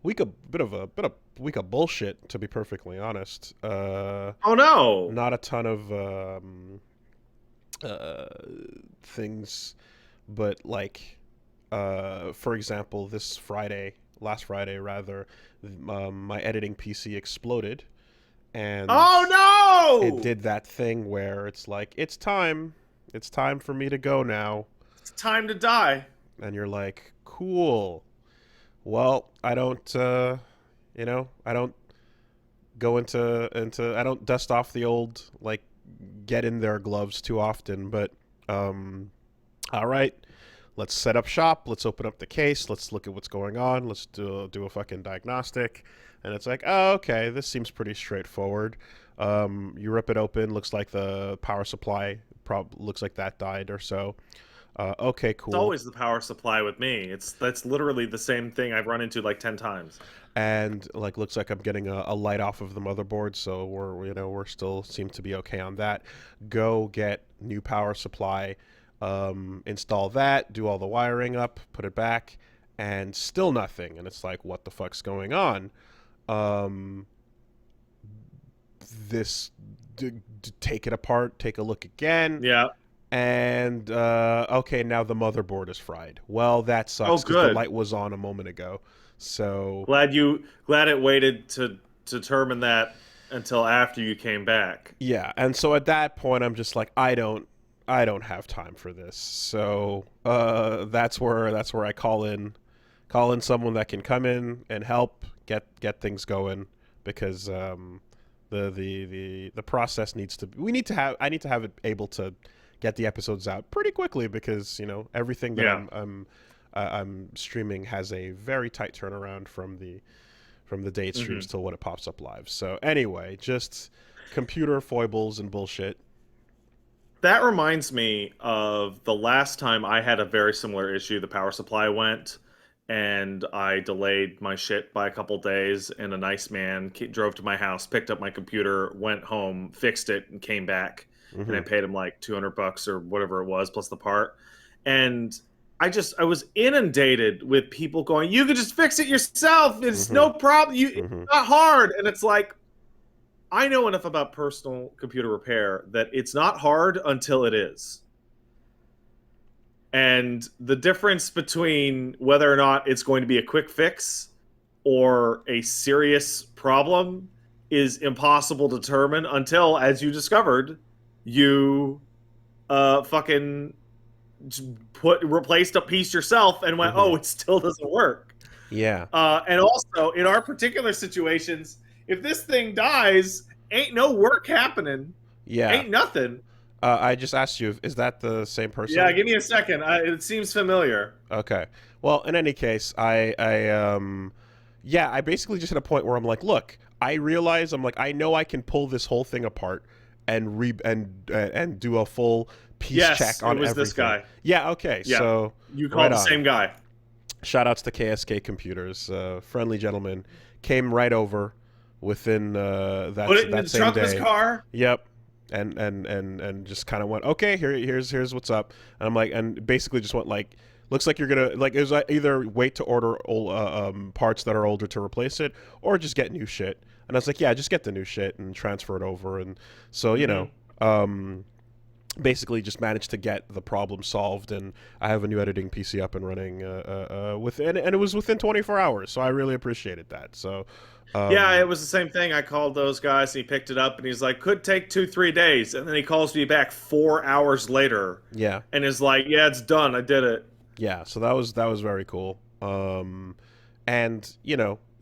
week of bullshit, to be perfectly honest. Oh no. Not a ton of uh, things, but like, for example, last Friday rather, my editing PC exploded, and Oh it no! did that thing where it's like, it's time for me to go now, It's time to die. and you're like, cool. Well, I don't, I don't go into I don't dust off the old like get in there gloves too often, but um, all right, let's set up shop. Let's open up the case. Let's look at what's going on. Let's do a fucking diagnostic. And it's like, oh, okay, this seems pretty straightforward. You rip it open. Looks like the power supply looks like that died or so. Okay, It's cool. always the power supply with me. That's literally the same thing I've run into like 10 times. And like looks like I'm getting a light off of the motherboard, so we're still seem to be okay on that. Go get new power supply, install that, do all the wiring up, put it back, and still nothing. And it's like, what the fuck's going on? Um, this take it apart, take a look again, Yeah. and okay, now the motherboard is fried. Well, that Oh sucks because the good. light was on a moment ago. So Glad it waited to determine that until after you came back. yeah, and so at that point, I'm just like, I don't have time for this. So that's where I call in someone that can come in and help get things going because the process needs to. We need to have. I need to have it able to get the episodes out pretty quickly because everything that Yeah. I'm streaming has a very tight turnaround from the day it streams Hmm. till when it pops up live. So anyway, just computer foibles and bullshit. That reminds me of the last time I had a very similar issue. The power supply went, and I delayed my shit by a couple days. And a nice man drove to my house, picked up my computer, went home, fixed it, and came back. And I Hmm. paid him like $200 or whatever it was plus the part. And I was inundated with people going, "You can just fix it yourself. It's Hmm. no problem. It's Hmm. not hard." And it's like, I know enough about personal computer repair that it's not hard until it is. And the difference between whether or not it's going to be a quick fix or a serious problem is impossible to determine until, as you discovered, you fucking put replaced a piece yourself and went, Hmm. oh, it still doesn't work. Yeah. And also, in our particular situations, if this thing dies, ain't no work happening, Yeah. ain't nothing. I just asked you, is that the same Yeah, person? give me a second. It seems familiar. Okay. Well, in any case, yeah, I basically just hit a point where I'm like, look, I realize I'm like, I know I can pull this whole thing apart and do a full piece Yes, check it on was this everything. guy. Yeah. Okay. Yeah, So you right called the on. same guy. Shout outs to KSK Computers, friendly gentleman, came right over within Put it in the that same trunk of his day. car. Yep, and just kind of went, okay, here's what's up, and I'm like, and basically just went like, looks like you're gonna like, it was either wait to order old parts that are older to replace it, or just get new shit. And I was like, yeah, just get the new shit and transfer it over, and so Hmm. um, basically just managed to get the problem solved, and I have a new editing PC up and running within, and it was within 24 hours, so I really appreciated that. So Yeah, it um, was the same thing. I called those guys, and he picked it up, and he's like, "Could take 2, 3 days," and then he calls me back 4 hours later, yeah, and is like, "Yeah, it's done. I did it." yeah, so that was very cool. And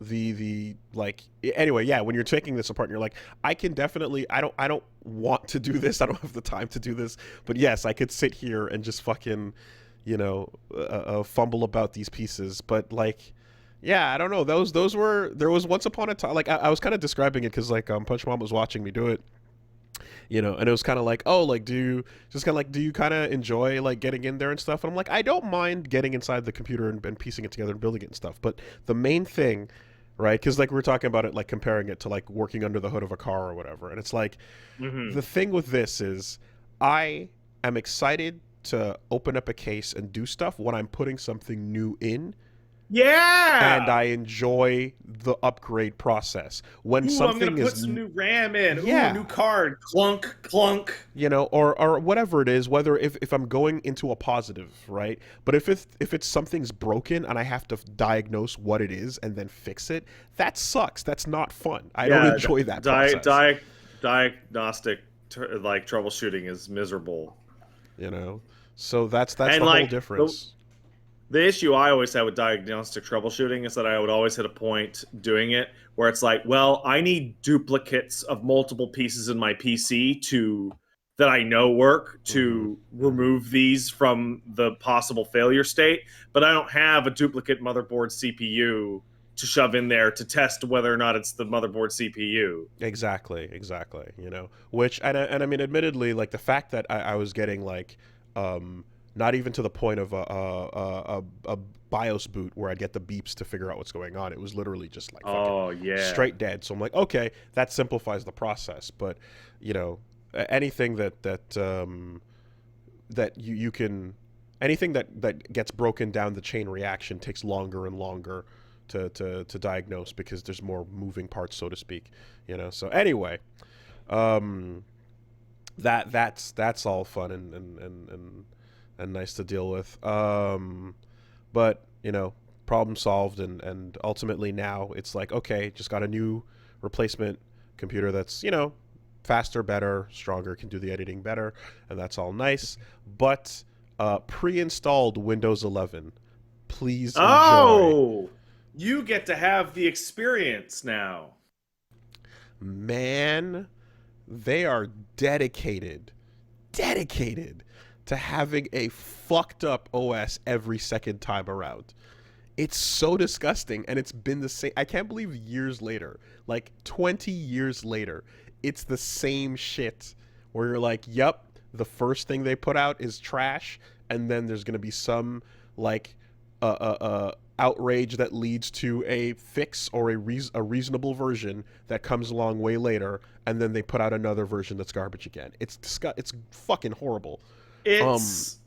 the like, anyway, yeah, when you're taking this apart and you're like, I can definitely, I don't want to do this, I don't have the time to do this, but yes, I could sit here and just fucking fumble about these pieces, but like, yeah, I don't know, those were, there was once upon a time, like I was kind of describing it because like Punch Mom was watching me do it, and it was kind of like, oh, like, do you kind of enjoy like getting in there and stuff? And I'm like, I don't mind getting inside the computer and piecing it together and building it and stuff, but the main thing, right? Because like we are talking about it, like comparing it to like working under the hood of a car or whatever, and it's like, Hmm. the thing with this is, I am excited to open up a case and do stuff when I'm putting something new in, and Yeah. I enjoy the upgrade process. When Ooh, I'm gonna something is, put some new RAM in. Ooh, yeah, new card. Clunk, clunk. or whatever it is, whether if I'm going into a positive, right? But if it's something's broken and I have to diagnose what it is and then fix it, that sucks. That's not fun. I don't Yeah, enjoy that process. diagnostic like troubleshooting is miserable. You know, so that's And the whole like difference. the issue I always had with diagnostic troubleshooting is that I would always hit a point doing it where it's like, well, I need duplicates of multiple pieces in my PC to that I know work Mm-hmm. to Mm-hmm. remove these from the possible failure state, but I don't have a duplicate motherboard CPU to shove in there to test whether or not it's the motherboard CPU. Exactly, exactly. Which and I mean, admittedly, like the fact that I was getting like, not even to the point of a BIOS boot where I'd get the beeps to figure out what's going on. It was literally just like fucking Oh yeah. straight dead. So I'm like, okay, that simplifies the process. But you know, anything that you can anything that gets broken down the chain reaction takes longer and longer to diagnose because there's more moving parts, so to speak. So anyway, um that's all fun and nice to deal with. But problem solved, and ultimately now it's like, okay, just got a new replacement computer that's faster, better, stronger, can do the editing better, and that's all nice. But pre-installed Windows 11. Please enjoy. Oh, you get to have the experience now. Man, they are dedicated to having a fucked up OS every second time around. It's so disgusting, and it's been the same. I can't believe years later, like 20 years later, it's the same shit where you're like, yep, the first thing they put out is trash, and then there's gonna be some like outrage that leads to a fix or a reasonable version that comes along way later, and then they put out another version that's garbage again. It's fucking horrible. Um, It's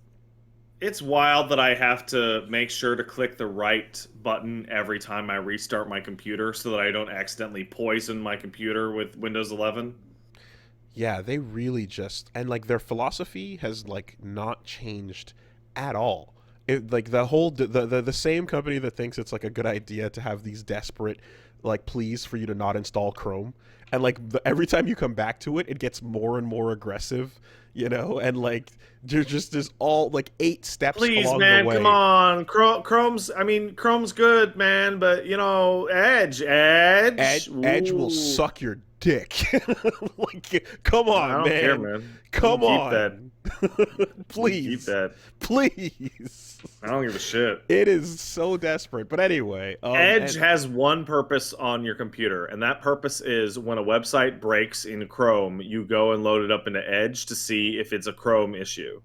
it's wild that I have to make sure to click the right button every time I restart my computer so that I don't accidentally poison my computer with Windows 11. yeah, they really just, and like their philosophy has like not changed at all. Like the whole the same company that thinks it's like a good idea to have these desperate like pleas for you to not install Chrome, and like every time you come back to it, it gets more and more aggressive, and like there's all like 8 steps Please, along the man, come way. on. Chrome's good, man, but Edge. Edge will Ooh. suck your dick. Like, come I on, don't care, man. man. You can Come keep that. on. You can keep Please. that. Please. I don't give a shit. It is so desperate. But anyway, Edge and has one purpose on your computer, and that purpose is when a website breaks in Chrome, you go and load it up into Edge to see if it's a Chrome issue.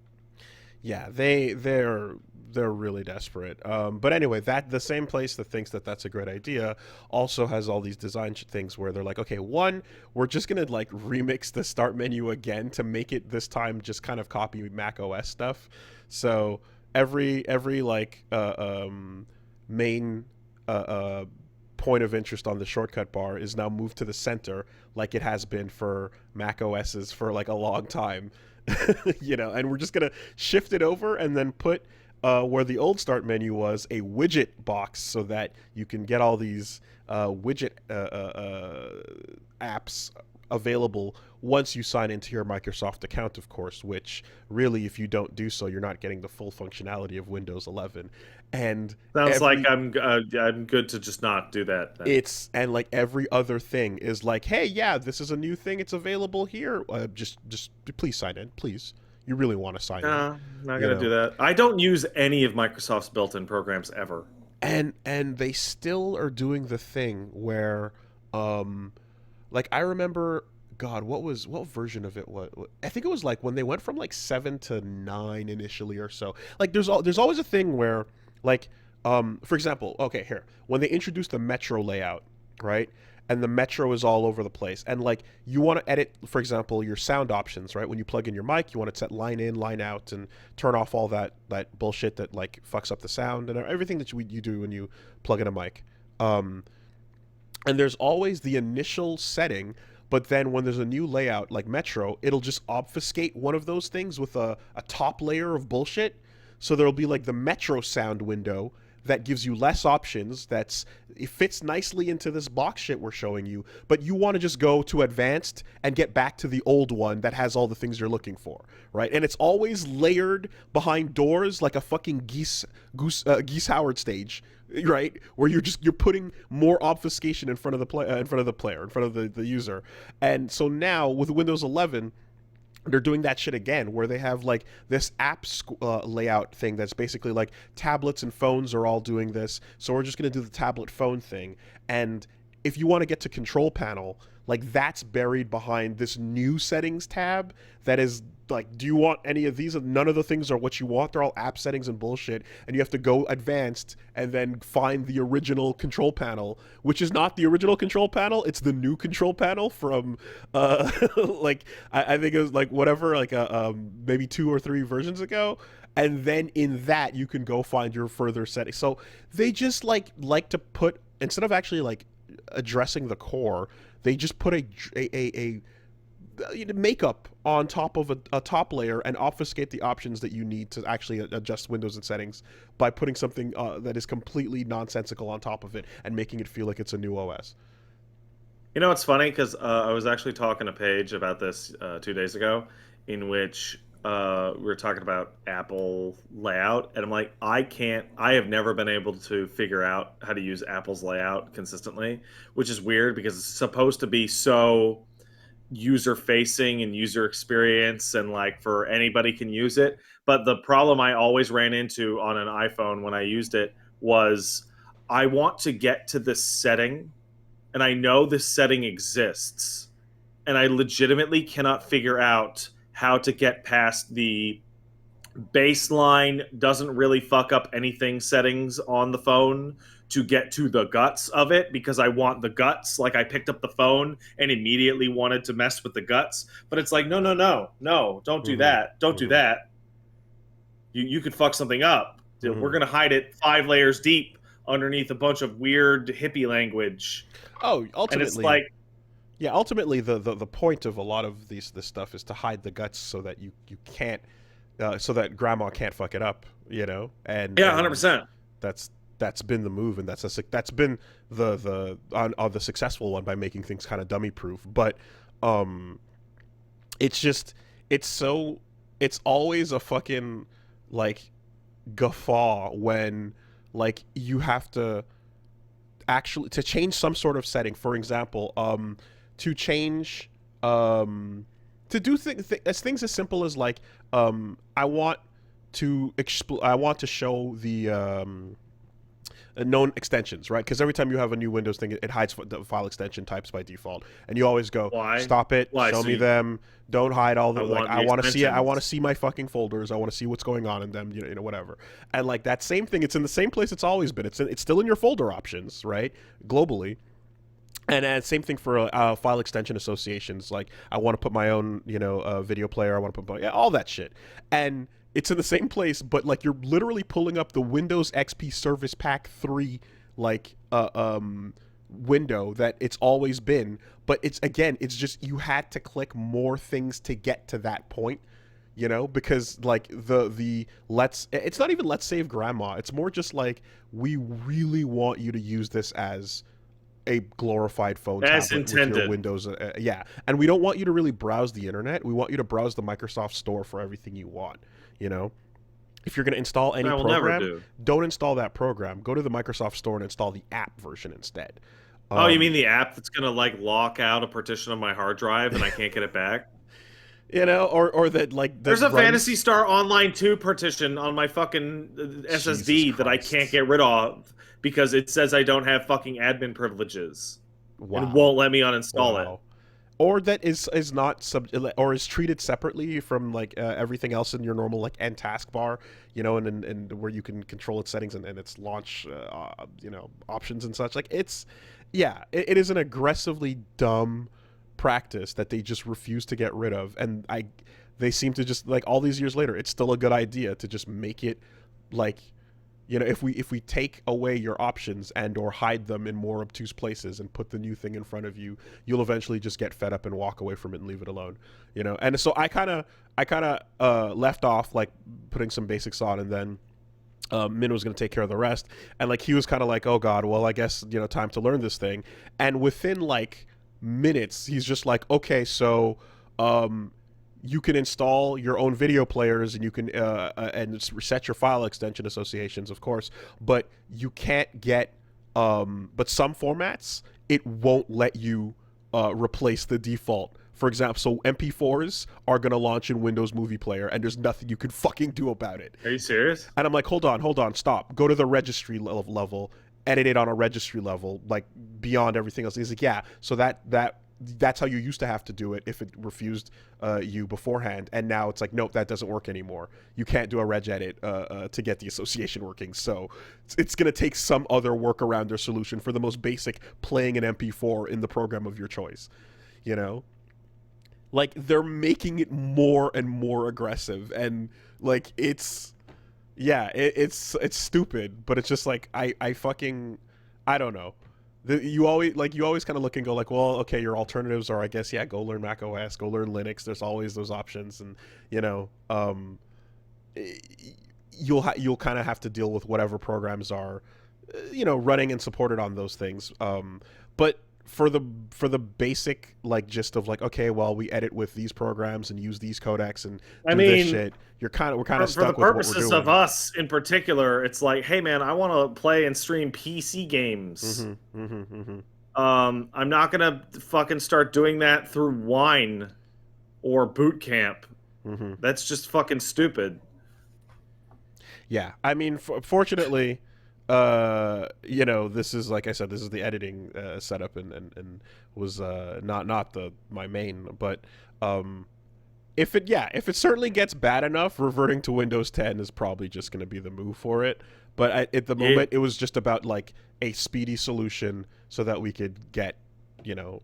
yeah, they're really desperate. But anyway, that the same place that thinks that that's a great idea also has all these design things where they're like, okay, one, we're just gonna like remix the start menu again to make it this time just kind of copy Mac OS stuff. So every like main point of interest on the shortcut bar is now moved to the center, like it has been for Mac OSs for like a long time. And we're just gonna shift it over and then put where the old start menu was a widget box so that you can get all these widget apps available once you sign into your Microsoft account, of course, which really, if you don't do so, you're not getting the full functionality of Windows 11. And Sounds like every I'm good to just not do that then. it's and like every other thing is like, hey, yeah, this is a new thing, it's available here, just please sign in, please, you really want to sign in, No, not you gonna know do that. I don't use any of Microsoft's built-in programs ever. and they still are doing the thing where um like I remember, god, what version of it, what I think it was like when they went from like 7 to 9 initially or so, like there's always a thing where like for example, okay, here, when they introduced the metro layout, right, and the metro is all over the place. And like you want to edit, for example, your sound options, right? When you plug in your mic, you want to set line in, line out, and turn off all that bullshit that like fucks up the sound and everything that you do when you plug in a mic. Um, and there's always the initial setting, but then when there's a new layout like Metro, it'll just obfuscate one of those things with a top layer of bullshit. So there'll be like the Metro sound window that gives you less options. It fits nicely into this box shit we're showing you, but you want to just go to advanced and get back to the old one that has all the things you're looking for, right? And it's always layered behind doors like a fucking geese Howard stage, right? Where you're putting more obfuscation in front of the in front of the player, in front of the user. And so now with Windows 11, they're doing that shit again, where they have like this layout thing that's basically like tablets and phones are all doing this. So we're just going to do the tablet phone thing. And if you want to get to control panel, like that's buried behind this new settings tab that is like, do you want any of these? None of the things are what you want. They're all app settings and bullshit. And you have to go advanced and then find the original control panel, which is not the original control panel. It's the new control panel from like I think it was like whatever, like maybe 2 or 3 versions ago. And then in that you can go find your further settings. So they just like to put, instead of actually like addressing the core, they just put a makeup on top of a top layer and obfuscate the options that you need to actually adjust windows and settings by putting something that is completely nonsensical on top of it and making it feel like it's a new OS. You know, it's funny because I was actually talking to Paige about this 2 days ago, in which we were talking about Apple layout, and I'm like, I have never been able to figure out how to use Apple's layout consistently, which is weird because it's supposed to be so user facing and user experience and like for anybody can use it. But the problem I always ran into on an iPhone when I used it was I want to get to this setting and I know this setting exists and I legitimately cannot figure out how to get past the baseline doesn't really fuck up anything settings on the phone to get to the guts of it, because I want the guts. Like I picked up the phone and immediately wanted to mess with the guts, but it's like, no, don't do that. Don't do that. You could fuck something up. We're going to hide it 5 layers deep underneath a bunch of weird hippie language. Oh, ultimately. And it's like, yeah, ultimately the point of a lot of this stuff is to hide the guts so that you can't so that grandma can't fuck it up, you know? And yeah, 100%. That's been the move, and that's been the on the successful one by making things kind of dummy proof. But it's just it's always a fucking like guffaw when like you have to actually to change some sort of setting. For example, to change to do things as simple as like I want to show the known extensions, right? Because every time you have a new Windows thing, it hides the file extension types by default, and you always go, why? Stop it, Why? show me them, don't hide all the I want to see it. I want to extensions. see my fucking folders. I want to see what's going on in them, you know, whatever. And like that same thing, it's in the same place it's always been. It's still in your folder options, right? Globally. And same thing for file extension associations. Like I want to put my own, you know, video player. I want to put all that shit, and it's in the same place. But like you're literally pulling up the Windows XP Service Pack 3 like window that it's always been. But it's just you had to click more things to get to that point. You know, because like it's not even let's save grandma. It's more just like we really want you to use this as a glorified phone As tablet with your intended. Windows. Yeah. And we don't want you to really browse the internet. We want you to browse the Microsoft Store for everything you want. You know, if you're going to install any I will never program, do. don't install that program. Go to the Microsoft Store and install the app version instead. Oh, you mean the app that's gonna like lock out a partition of my hard drive and I can't get it back? You know, or that like There's a runs... Phantasy Star Online 2 partition on my fucking SSD that I can't get rid of because it says I don't have fucking admin privileges. Wow. And won't let me uninstall it. Or that is not or is treated separately from like everything else in your normal like end taskbar, you know, and where you can control its settings and its launch, you know, options and such. Like it's yeah, it is an aggressively dumb practice that they just refuse to get rid of, and they seem to just like all these years later, it's still a good idea to just make it like, if we take away your options and or hide them in more obtuse places and put the new thing in front of you, you'll eventually just get fed up and walk away from it and leave it alone. And so I kind of left off like putting some basics on, and then Min was going to take care of the rest. And like he was kind of like, oh god, well I guess time to learn this thing. And within like minutes, he's just like, okay, so you can install your own video players, and you can and reset your file extension associations, of course, but you can't get but some formats it won't let you replace the default. For example, so MP4s are going to launch in Windows Movie Player, and there's nothing you can fucking do about it. Are you serious? And I'm like, hold on, stop. Go to the registry level, edit it on a registry level, like beyond everything else. He's like, yeah, so that's how you used to have to do it if it refused you beforehand. And now it's like, nope, that doesn't work anymore. You can't do a reg edit to get the association working. So it's going to take some other workaround or solution for the most basic playing an MP4 in the program of your choice, Like, they're making it more and more aggressive, and like it's stupid, but it's just like I fucking I don't know. You always kind of look and go like, well, okay, your alternatives are, I guess, yeah, go learn Mac OS, go learn Linux. There's always those options, and you'll kind of have to deal with whatever programs are running and supported on those things. But for the basic like gist of like, okay, well, we edit with these programs and use these codecs and do this shit, we're kind of stuck for the with what we're purposes doing. of us in particular. It's like, hey man, I want to play and stream PC games. I'm not gonna fucking start doing that through Wine or Boot Camp. That's just fucking stupid. Yeah, I mean, fortunately, this is, like I said, this is the editing setup, and was not my main, but if it certainly gets bad enough, reverting to Windows 10 is probably just going to be the move for it. But at the moment, it was just about like a speedy solution so that we could get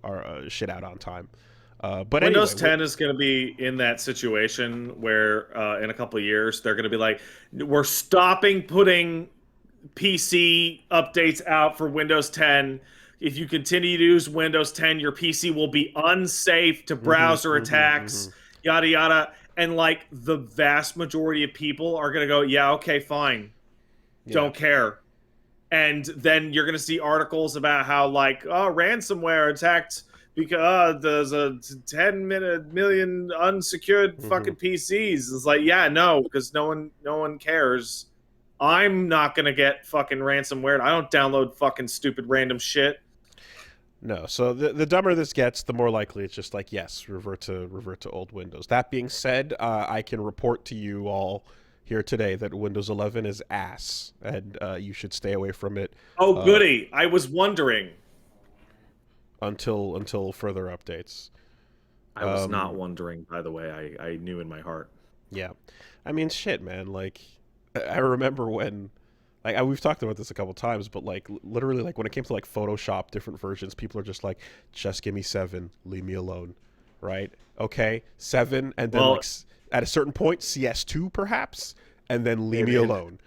our shit out on time. But Windows anyway, 10 is going to be in that situation where in a couple of years they're going to be like, we're stopping putting PC updates out for Windows 10. If you continue to use Windows 10, your PC will be unsafe to browser attacks, yada yada. And like the vast majority of people are going to go, yeah, okay, fine, don't care. And then you're going to see articles about how like, oh, ransomware attacked because there's a 10 million unsecured fucking PCs. It's like, yeah, no, because no one cares. I'm not gonna get fucking ransomware. I don't download fucking stupid random shit. No, so the dumber this gets, the more likely it's just like, yes, revert to old Windows. That being said, I can report to you all here today that Windows 11 is ass, and you should stay away from it. Oh, goody! I was wondering. Until further updates. I was not wondering, by the way. I knew in my heart. Yeah, I mean, shit, man. Like, I remember when, like, we've talked about this a couple times, but like, literally, like when it came to like Photoshop, different versions, people are just like, just give me 7, leave me alone, right? Okay, 7, and then like at a certain point, CS2 perhaps, and then leave me alone.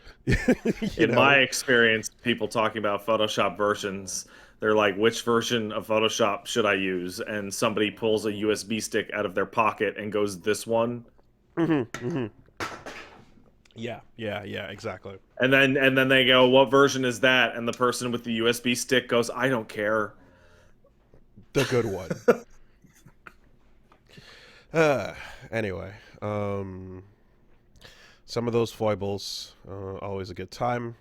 In my experience, people talking about Photoshop versions, they're like, which version of Photoshop should I use? And somebody pulls a USB stick out of their pocket and goes, this one. Yeah, exactly. And then they go, what version is that? And the person with the USB stick goes, I don't care. The good one. Anyway, some of those foibles, always a good time.